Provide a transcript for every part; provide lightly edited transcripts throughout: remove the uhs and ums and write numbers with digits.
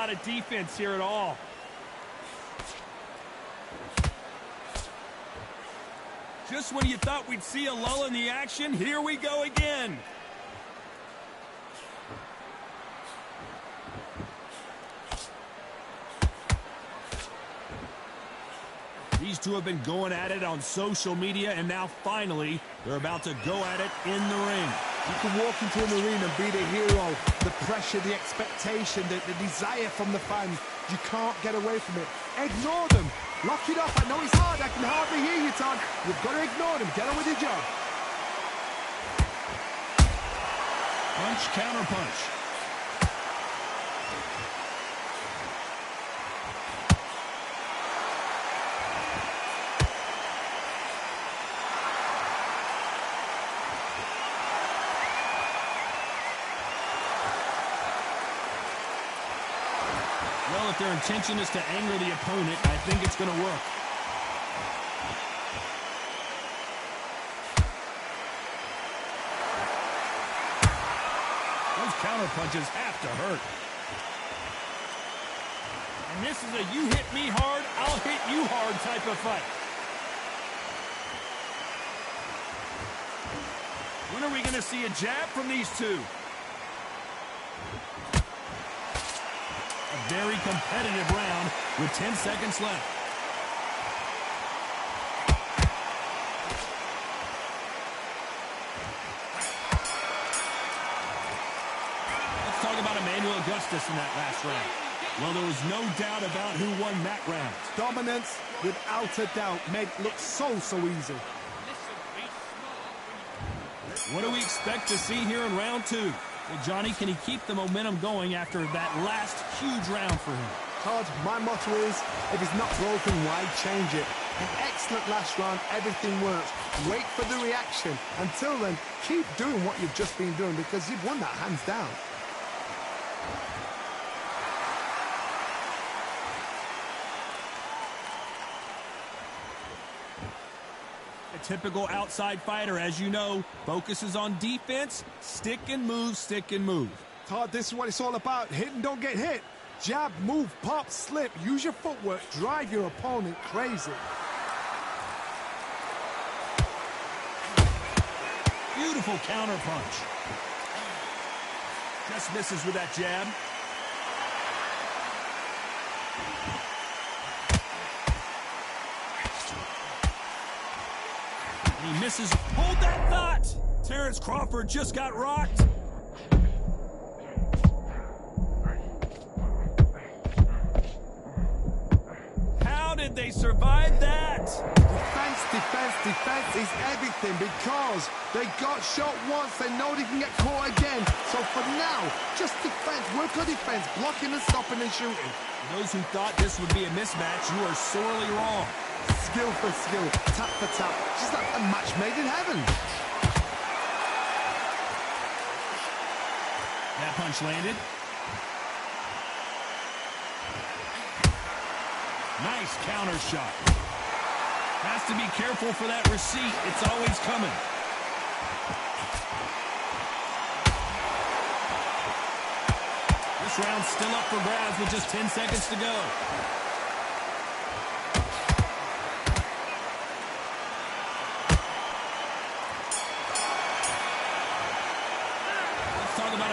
lot of defense here at all. Just when you thought we'd see a lull in the action, here we go again. These two have been going at it on social media, and now finally they're about to go at it in the ring. You can walk into an arena and be the hero. The pressure, the expectation, the desire from the fans. You can't get away from it. Ignore them. Lock it up. I know it's hard. I can hardly hear you, Todd. You've got to ignore them. Get on with your job. Punch, counter punch. Well, if their intention is to anger the opponent, I think it's going to work. Those counter punches have to hurt. And this is a you hit me hard, I'll hit you hard type of fight. When are we going to see a jab from these two? A very competitive round with 10 seconds left. Let's talk about Emanuel Augustus in that last round. Well, there was no doubt about who won that round. Dominance, without a doubt, made it look so easy. What do we expect to see here in round two? Well, Johnny, can he keep the momentum going after that last huge round for him? Todd, my motto is, if it's not broken, why change it? An excellent last round, everything works. Wait for the reaction. Until then, keep doing what you've just been doing because you've won that hands down. A typical outside fighter, as you know, focuses on defense, stick and move, stick and move. Todd, this is what it's all about. Hit and don't get hit. Jab, move, pop, slip. Use your footwork. Drive your opponent crazy. Beautiful counter punch. Just misses with that jab. He misses. Hold that thought! Terrence Crawford just got rocked. How did they survive that? Defense is everything because they got shot once. They know they can get caught again. So for now, just defense. Work on defense. Blocking and stopping and shooting. For those who thought this would be a mismatch, you are sorely wrong. Skill for skill, tap for tap, just like a match made in heaven. That punch landed. Nice counter shot. Has to be careful for that receipt. It's always coming. This round's still up for grabs with just 10 seconds to go.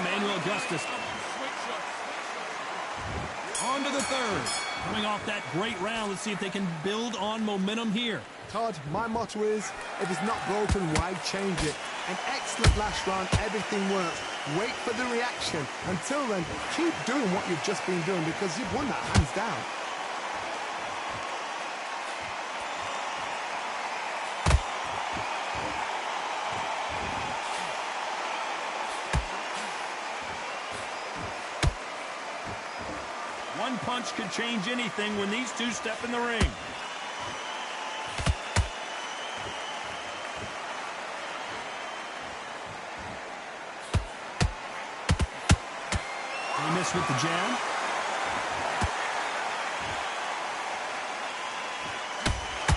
Emanuel Augustus. On to the third. Coming off that great round, let's see if they can build on momentum here. Todd, my motto is, if it's not broken, why change it? An excellent last round, everything works. Wait for the reaction. Until then, keep doing what you've just been doing because you've won that hands down. One punch could change anything when these two step in the ring. They miss with the jab.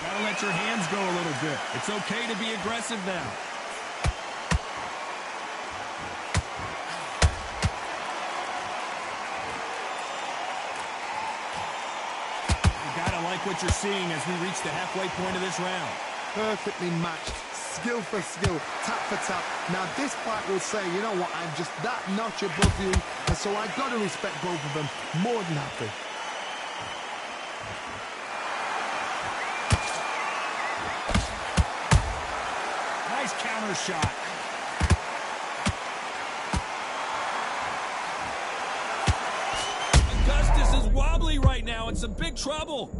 Gotta let your hands go a little bit. It's okay to be aggressive now. like what you're seeing as we reach the halfway point of this round. Perfectly matched, skill for skill, tap for tap. Now this fight will say, you know what, I'm just that notch above you, and so I got to respect both of them more than happy. Nice counter shot. Augustus is wobbly right now. It's some big trouble.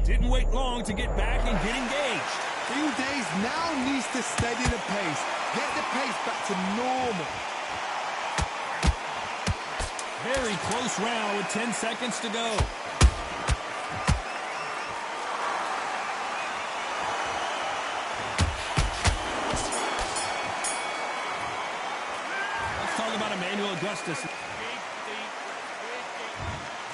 Didn't wait long to get back and get engaged. Few days now needs to steady the pace. Get the pace back to normal. Very close round with 10 seconds to go. Let's talk about Emanuel Augustus.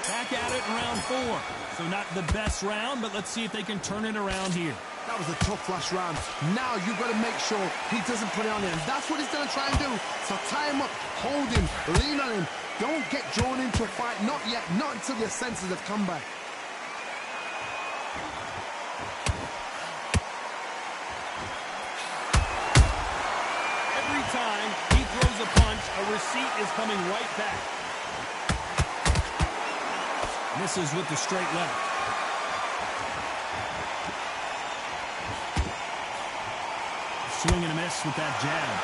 Back at it in round 4. So not the best round, but let's see if they can turn it around here. That was a tough last round. Now you've got to make sure he doesn't put it on him. That's what he's going to try and do. So tie him up, hold him, lean on him. Don't get drawn into a fight. Not yet. Not until your senses have come back. Every time he throws a punch, a receipt is coming right back. Misses with the straight left. Swing and a miss with that jab.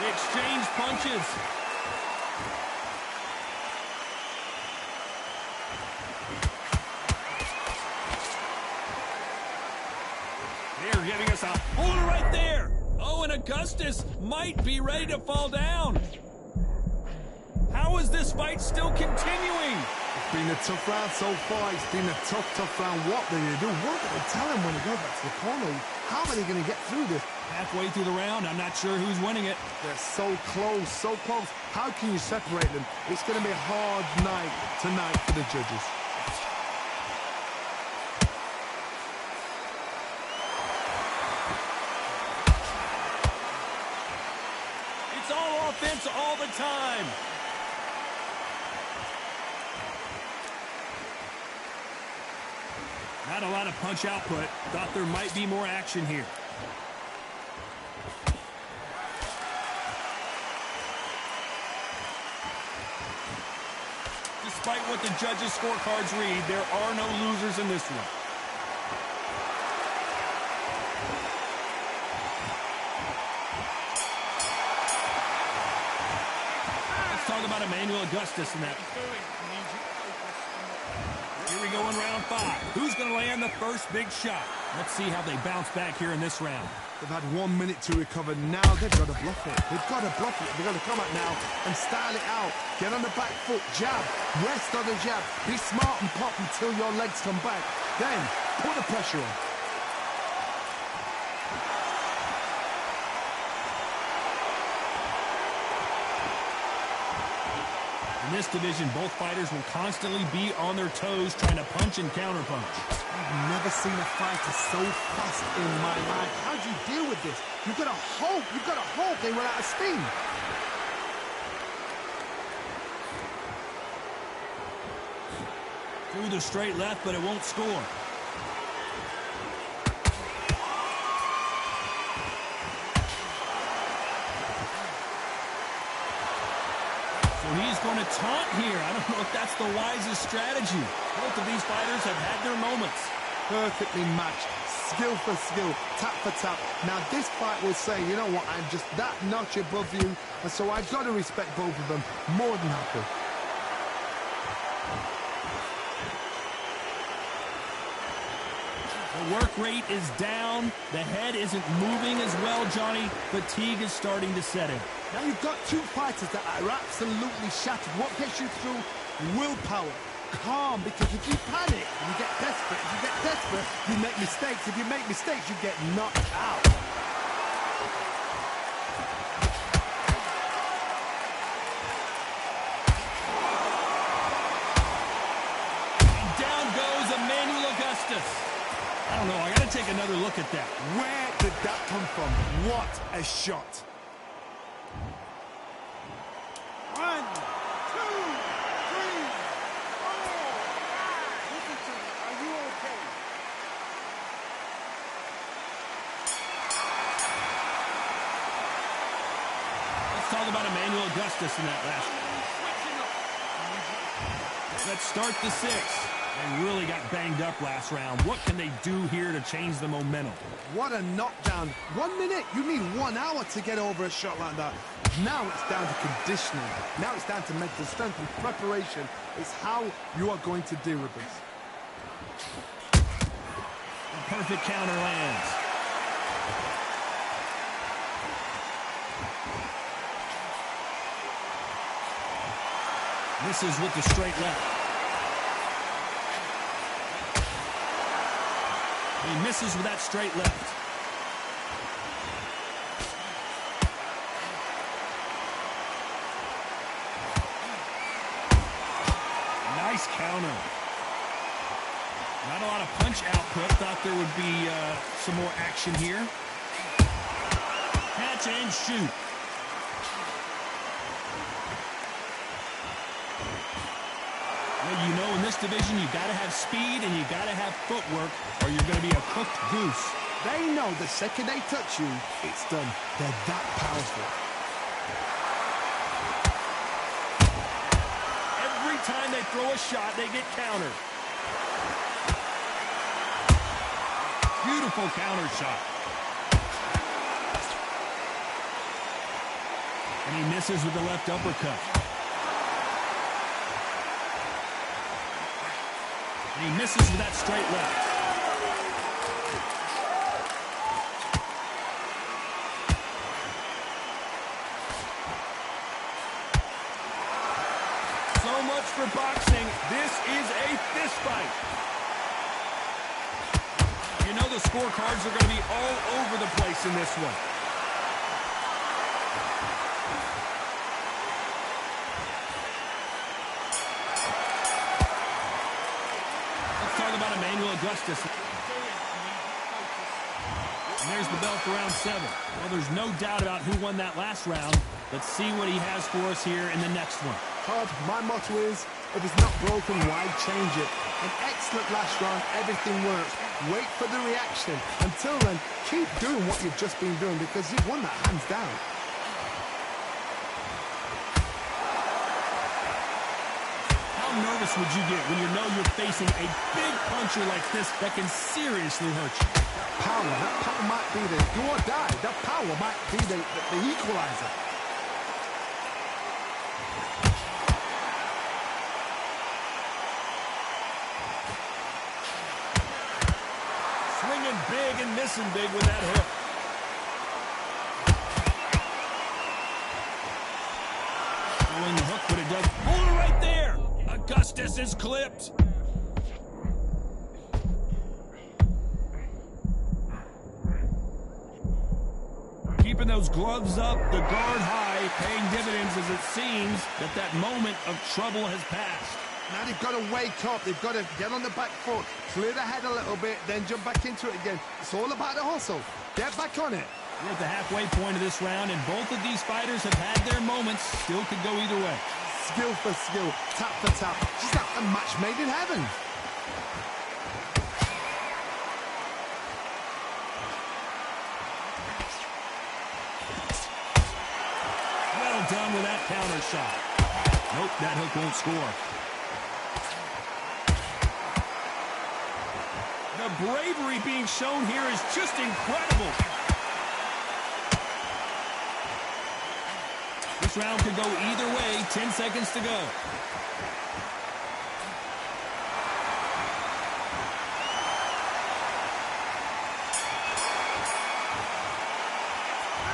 They exchange punches. They're giving us a holder right there. Oh, and Augustus might be ready to fall down. How is this fight still continuing? It's been a tough round so far. It's been a tough round. What are they going to do? What do they tell him when he goes back to the corner? How are they going to get through this? Halfway through the round, I'm not sure who's winning it. They're so close, so close. How can you separate them? It's going to be a hard night tonight for the judges. It's all offense all the time. Not a lot of punch output. Thought there might be more action here. Despite what the judges' scorecards read, there are no losers in this one. Let's talk about Emanuel Augustus in that. Here we go in round 5. Who's going to land the first big shot? Let's see how they bounce back here in this round. They've had 1 minute to recover. Now they've got to bluff it. They've got to bluff it. They've got to come out now and style it out. Get on the back foot, jab, rest on the jab. Be smart and pop until your legs come back. Then put the pressure on. In this division, both fighters will constantly be on their toes trying to punch and counterpunch. I've never seen a fighter so fast in my life. How do you deal with this? You've got to hope they run out of steam. Through the straight left, but it won't score. So he's going to taunt here. I don't know if that's the wisest strategy. Both of these fighters have had their moments. Perfectly matched, skill for skill, tap for tap. Now this fight will say, you know what, I'm just that notch above you, and so I've got to respect both of them more than happy. The work rate is down. The head isn't moving as well, Johnny. Fatigue is starting to set in. Now you've got two fighters that are absolutely shattered. What gets you through? Willpower. Calm, because if you panic, you get desperate. If you get desperate, you make mistakes. If you make mistakes, you get knocked out. And down goes Emanuel Augustus. I don't know, I gotta take another look at that. Where from. What a shot. 1, 2, 3, 4. Listen to me. Are you okay? Let's talk about Emanuel Augustus in that last round. Let's start the sixth. They really got banged up last round. What can they do here to change the momentum? What a knockdown. 1 minute. You need 1 hour to get over a shot like that. Now it's down to conditioning. Now it's down to mental strength and preparation. It's how you are going to deal with this. A perfect counter lands. Misses with the straight left. He misses with that straight left. Nice counter. Not a lot of punch output. Thought there would be some more action here. Catch and shoot. Well, you know, in this division, you got to have speed and you got to have footwork, or you're going to be a cooked goose. They know the second they touch you, it's done. They're that powerful. Every time they throw a shot, they get countered. Beautiful counter shot. And he misses with the left uppercut. And he misses with that straight left. So much for boxing. This is a fist fight. You know the scorecards are going to be all over the place in this one. About Emanuel Augustus. And there's the bell for round 7. Well, there's no doubt about who won that last round. Let's see what he has for us here in the next one. Todd, my motto is, if it's not broken, why change it? An excellent last round, everything works. Wait for the reaction. Until then, keep doing what you've just been doing because you've won that hands down. How nervous would you get when you know you're facing a big puncher like this that can seriously hurt you? That power might be the do or die. That power might be the equalizer. Swinging big and missing big with that hook. Throwing the hook, but it does. Hold it right there. Augustus is clipped. Keeping those gloves up, the guard high, paying dividends as it seems that moment of trouble has passed. Now they've got to wake up. They've got to get on the back foot, clear the head a little bit, then jump back into it again. It's all about the hustle. Get back on it. We're at the halfway point of this round, and both of these fighters have had their moments. Still could go either way. Skill for skill, tap for tap. Just like a match made in heaven. Well done with that counter shot. Nope, that hook won't score. The bravery being shown here is just incredible. This round could go either way. 10 seconds to go.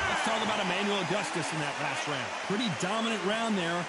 Let's talk about Emanuel Augustus in that last round. Pretty dominant round there.